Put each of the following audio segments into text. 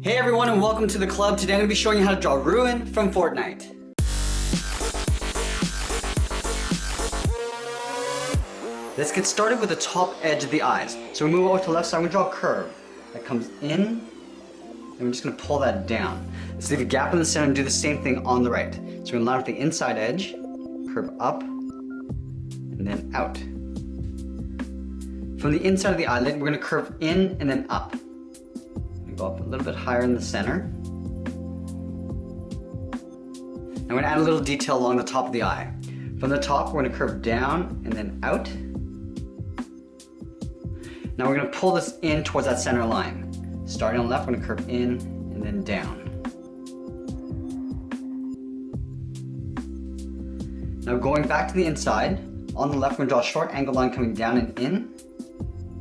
Hey everyone and welcome to the club. Today I'm going to be showing you how to draw Ruin from Fortnite. Let's get started with the top edge of the eyes. So we move over to the left side, we're going to draw a curve that comes in, and we're just going to pull that down. Let's leave a gap in the center and do the same thing on the right. So we're going to line up the inside edge, curve up, and then out. From the inside of the eyelid, we're going to curve in and then up. Go up a little bit higher in the center. I'm going to add a little detail along the top of the eye. From the top, we're going to curve down and then out. Now we're going to pull this in towards that center line. Starting on the left, we're going to curve in and then down. Now going back to the inside, on the left, we're going to draw a short angled line coming down and in.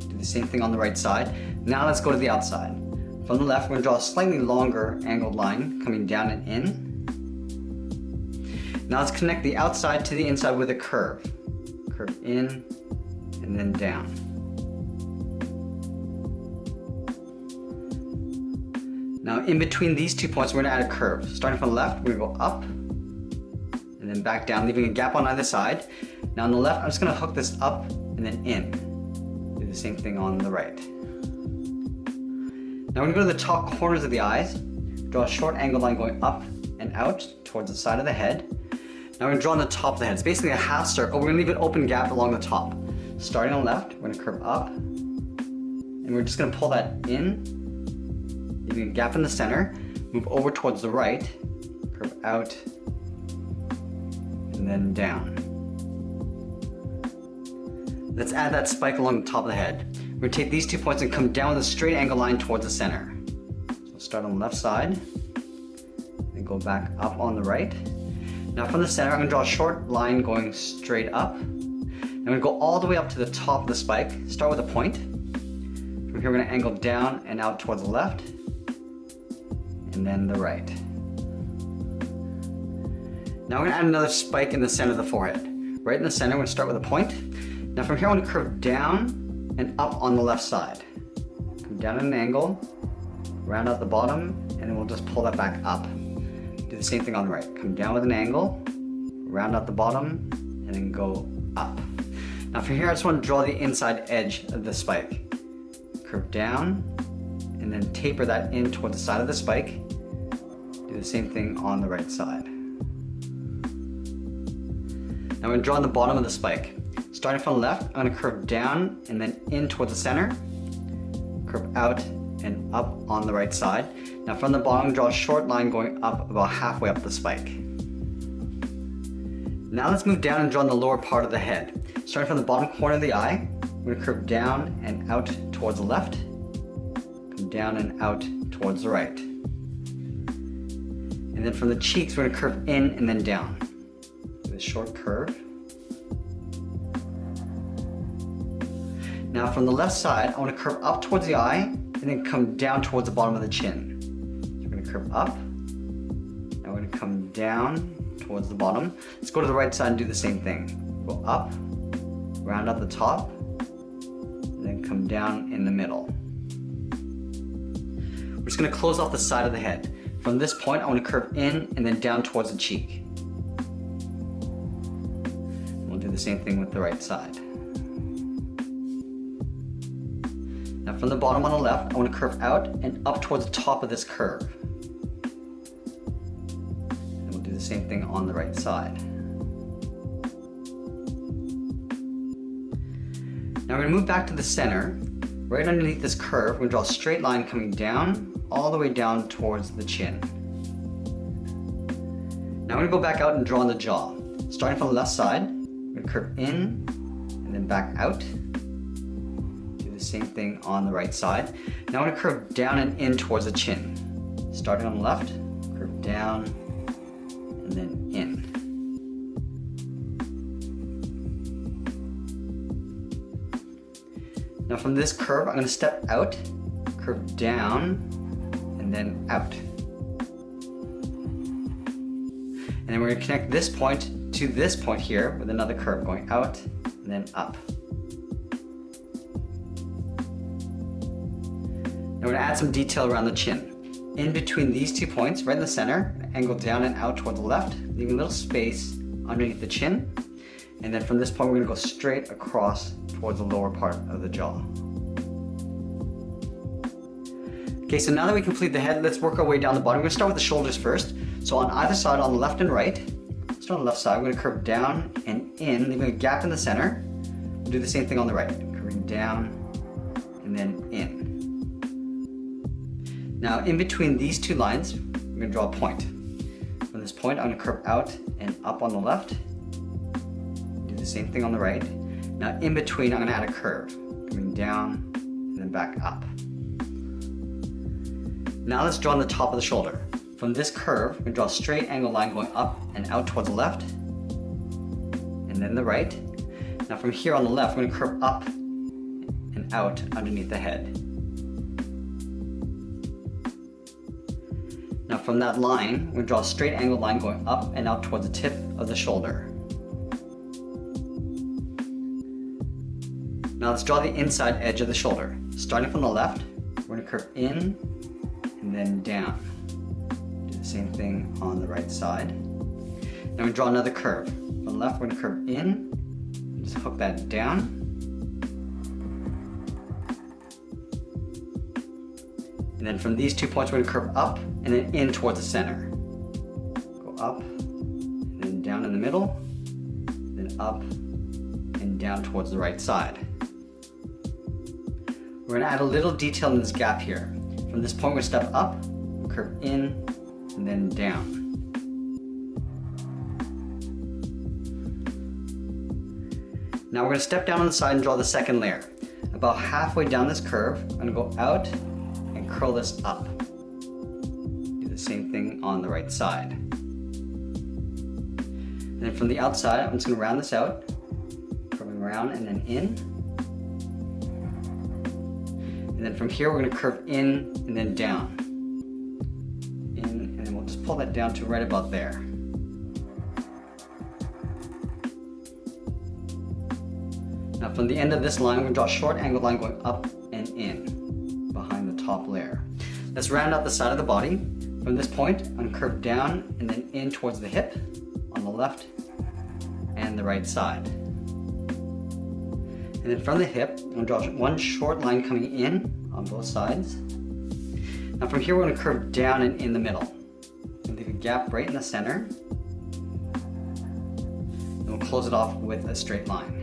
Do the same thing on the right side. Now let's go to the outside. From the left, we're going to draw a slightly longer angled line coming down and in. Now let's connect the outside to the inside with a curve. Curve in and then down. Now in between these 2 points, we're going to add a curve. Starting from the left, we're going to go up and then back down, leaving a gap on either side. Now on the left, I'm just going to hook this up and then in. Do the same thing on the right. Now we're going to go to the top corners of the eyes, draw a short angled line going up and out towards the side of the head. Now we're going to draw on the top of the head. It's basically a half circle. We're going to leave an open gap along the top. Starting on the left, we're going to curve up, and we're just going to pull that in, leaving a gap in the center, move over towards the right, curve out, and then down. Let's add that spike along the top of the head. We're going to take these 2 points and come down with a straight angle line towards the center. So start on the left side, and go back up on the right. Now from the center, I'm going to draw a short line going straight up. I'm going to go all the way up to the top of the spike. Start with a point. From here, we're going to angle down and out towards the left, and then the right. Now we're going to add another spike in the center of the forehead. Right in the center, we're going to start with a point. Now from here, I'm going to curve down and up on the left side. Come down at an angle, round out the bottom, and then we'll just pull that back up. Do the same thing on the right. Come down with an angle, round out the bottom, and then go up. Now from here, I just want to draw the inside edge of the spike. Curve down, and then taper that in towards the side of the spike. Do the same thing on the right side. Now we're going to draw on the bottom of the spike. Starting from the left, I'm going to curve down and then in towards the center, curve out and up on the right side. Now from the bottom, draw a short line going up about halfway up the spike. Now let's move down and draw on the lower part of the head. Starting from the bottom corner of the eye, we're going to curve down and out towards the left, come down and out towards the right. And then from the cheeks, we're going to curve in and then down with a short curve. Now from the left side, I want to curve up towards the eye and then come down towards the bottom of the chin. So we're going to curve up, now we're going to come down towards the bottom. Let's go to the right side and do the same thing. Go up, round out the top, and then come down in the middle. We're just going to close off the side of the head. From this point, I want to curve in and then down towards the cheek. We'll do the same thing with the right side. Now from the bottom on the left, I want to curve out and up towards the top of this curve. And we'll do the same thing on the right side. Now we're going to move back to the center. Right underneath this curve, we're going to draw a straight line coming down, all the way down towards the chin. Now we're going to go back out and draw on the jaw. Starting from the left side, we're going to curve in and then back out. Same thing on the right side. Now I'm going to curve down and in towards the chin. Starting on the left, curve down and then in. Now from this curve, I'm going to step out, curve down, and then out. And then we're going to connect this point to this point here with another curve going out and then up. Now we're going to add some detail around the chin. In between these 2 points, right in the center, angle down and out towards the left, leaving a little space underneath the chin. And then from this point, we're going to go straight across towards the lower part of the jaw. Okay, so now that we complete the head, let's work our way down the body. We're going to start with the shoulders first. So on either side, on the left and right, start on the left side, we're going to curve down and in, leaving a gap in the center. We'll do the same thing on the right, curving down and then in. Now in between these 2 lines, we're going to draw a point. From this point, I'm going to curve out and up on the left. Do the same thing on the right. Now in between, I'm going to add a curve, coming down and then back up. Now let's draw on the top of the shoulder. From this curve, we're going to draw a straight angle line going up and out towards the left, and then the right. Now from here on the left, we're going to curve up and out underneath the head. Now from that line, we're going to draw a straight angle line going up and out towards the tip of the shoulder. Now let's draw the inside edge of the shoulder. Starting from the left, we're going to curve in and then down. Do the same thing on the right side. Now we draw another curve. From the left, we're going to curve in, just hook that down. And then from these 2 points, we're going to curve up and then in towards the center. Go up, and then down in the middle, then up and down towards the right side. We're going to add a little detail in this gap here. From this point, we're going to step up, curve in, and then down. Now we're going to step down on the side and draw the second layer. About halfway down this curve, I'm going to go out and curl this up. Do the same thing on the right side. And then from the outside, I'm just going to round this out, curving around and then in. And then from here, we're going to curve in and then down. In, and then we'll just pull that down to right about there. Now from the end of this line, we're going to draw a short angled line going up and in behind the top layer. Let's round out the side of the body. From this point, I'm going to curve down and then in towards the hip on the left and the right side. And then from the hip, I'm going to draw one short line coming in on both sides. Now from here, we're going to curve down and in the middle. And leave a gap right in the center. And we'll close it off with a straight line.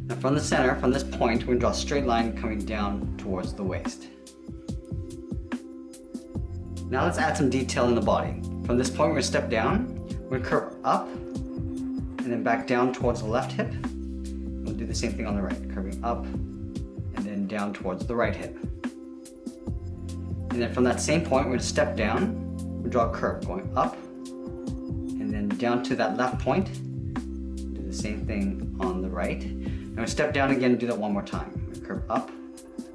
Now from the center, from this point, we're going to draw a straight line coming down towards the waist. Now let's add some detail in the body. From this point, we're going to step down. We're going to curve up and then back down towards the left hip. We'll do the same thing on the right, curving up and then down towards the right hip. And then from that same point, we're going to step down. We'll draw a curve going up and then down to that left point. Do the same thing on the right. Now we'll step down again and do that one more time. We'll curve up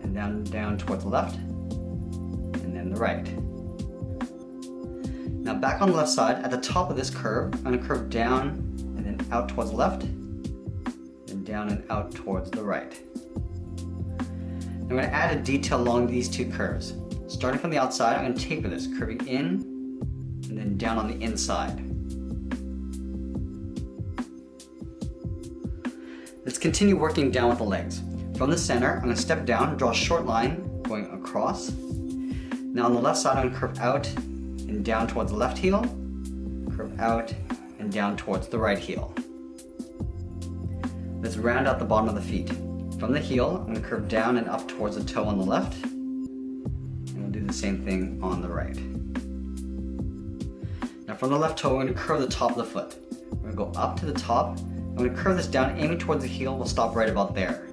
and down towards the left and then the right. Now back on the left side, at the top of this curve, I'm going to curve down and then out towards the left, and down and out towards the right. I'm going to add a detail along these 2 curves. Starting from the outside, I'm going to taper this, curving in and then down on the inside. Let's continue working down with the legs. From the center, I'm going to step down, draw a short line going across. Now on the left side, I'm going to curve out and down towards the left heel, curve out and down towards the right heel. Let's round out the bottom of the feet. From the heel, I'm going to curve down and up towards the toe on the left, and we'll do the same thing on the right. Now from the left toe, we're going to curve the top of the foot. We're going to go up to the top. I'm going to curve this down, aiming towards the heel. We'll stop right about there.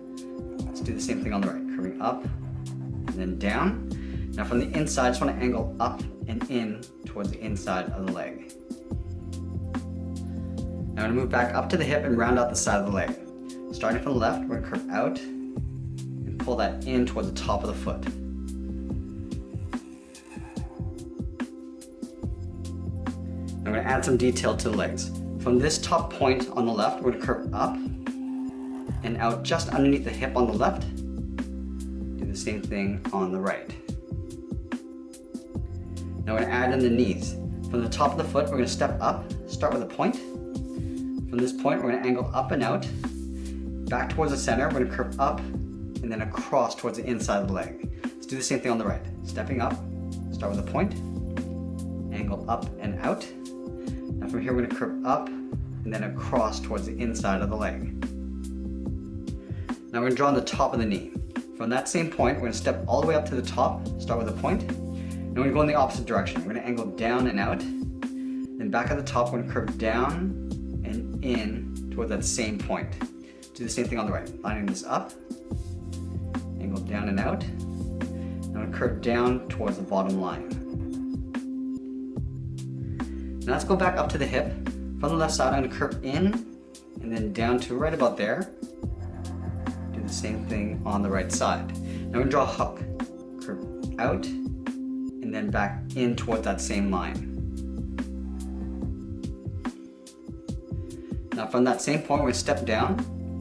Let's do the same thing on the right, curving up and then down. Now from the inside, I just want to angle up and in towards the inside of the leg. Now I'm going to move back up to the hip and round out the side of the leg. Starting from the left, we're going to curve out and pull that in towards the top of the foot. I'm going to add some detail to the legs. From this top point on the left, we're going to curve up and out just underneath the hip on the left. Do the same thing on the right. Now we're going to add in the knees. From the top of the foot, we're going to step up, start with a point. From this point, we're going to angle up and out. Back towards the center, we're going to curve up and then across towards the inside of the leg. Let's do the same thing on the right. Stepping up, start with a point, angle up and out. Now from here, we're going to curve up and then across towards the inside of the leg. Now we're going to draw on the top of the knee. From that same point, we're going to step all the way up to the top, start with a point, and we're going to go in the opposite direction. We're going to angle down and out. Then back at the top, we're going to curve down and in toward that same point. Do the same thing on the right. Lining this up, angle down and out. Now I'm going to curve down towards the bottom line. Now let's go back up to the hip. From the left side, I'm going to curve in and then down to right about there. Do the same thing on the right side. Now we're going to draw a hook. Curve out and then back in towards that same line. Now from that same point, we're going to step down,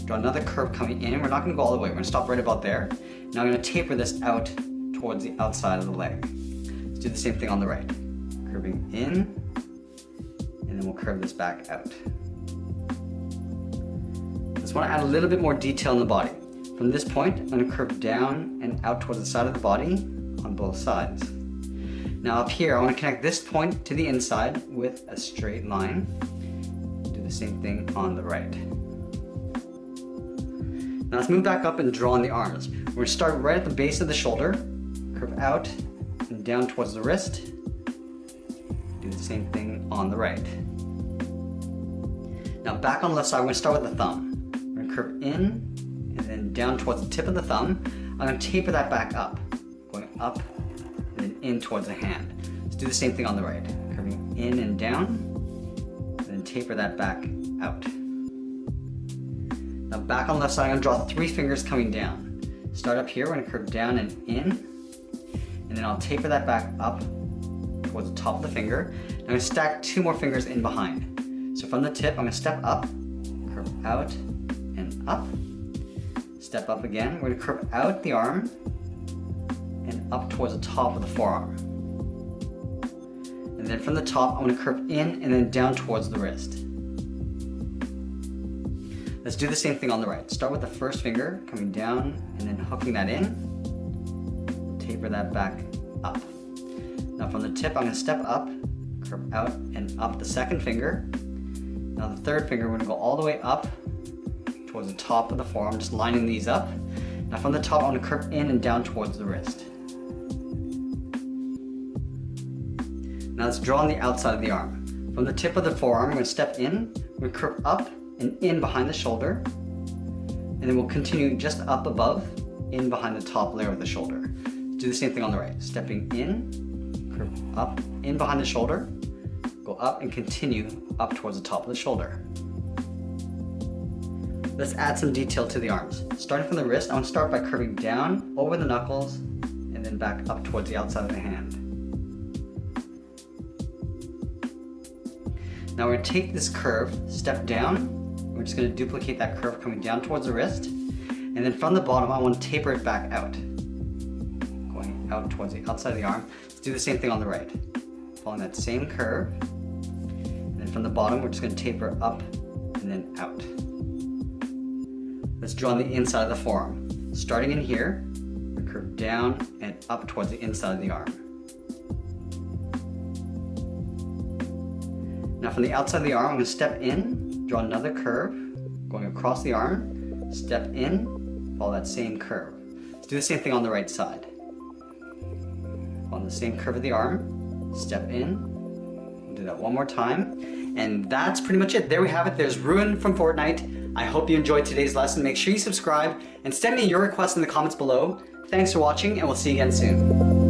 draw another curve coming in. We're not going to go all the way. We're going to stop right about there. Now I'm going to taper this out towards the outside of the leg. Let's do the same thing on the right. Curving in, and then we'll curve this back out. Just want to add a little bit more detail in the body. From this point, I'm going to curve down and out towards the side of the body on both sides. Now up here, I want to connect this point to the inside with a straight line. Do the same thing on the right. Now let's move back up and draw on the arms. We're going to start right at the base of the shoulder, curve out and down towards the wrist. Do the same thing on the right. Now back on the left side, we're going to start with the thumb. We're going to curve in and then down towards the tip of the thumb. I'm going to taper that back up, going up and then in towards the hand. Let's do the same thing on the right. Curving in and down, and then taper that back out. Now back on the left side, I'm going to draw 3 fingers coming down. Start up here, we're going to curve down and in, and then I'll taper that back up towards the top of the finger. I'm going to stack 2 more fingers in behind. So from the tip, I'm going to step up, curve out and up, step up again. We're going to curve out the arm and up towards the top of the forearm. And then from the top, I'm going to curve in and then down towards the wrist. Let's do the same thing on the right. Start with the first finger, coming down and then hooking that in. Taper that back up. Now from the tip, I'm going to step up, curve out and up the second finger. Now the third finger, we're going to go all the way up towards the top of the forearm, just lining these up. Now from the top, I'm going to curve in and down towards the wrist. Now let's draw on the outside of the arm. From the tip of the forearm, we're going to step in, we're going to curve up and in behind the shoulder, and then we'll continue just up above, in behind the top layer of the shoulder. Do the same thing on the right. Stepping in, curve up, in behind the shoulder, go up and continue up towards the top of the shoulder. Let's add some detail to the arms. Starting from the wrist, I want to start by curving down over the knuckles and then back up towards the outside of the hand. Now we're going to take this curve, step down. We're just going to duplicate that curve coming down towards the wrist. And then from the bottom, I want to taper it back out. Going out towards the outside of the arm. Let's do the same thing on the right. Following that same curve. And then from the bottom, we're just going to taper up and then out. Let's draw on the inside of the forearm. Starting in here, we curve down and up towards the inside of the arm. Now from the outside of the arm, I'm going to step in, draw another curve, going across the arm, step in, follow that same curve. Let's do the same thing on the right side. On the same curve of the arm, step in, we'll do that one more time, and that's pretty much it. There we have it. There's Ruin from Fortnite. I hope you enjoyed today's lesson. Make sure you subscribe and send me your requests in the comments below. Thanks for watching, and we'll see you again soon.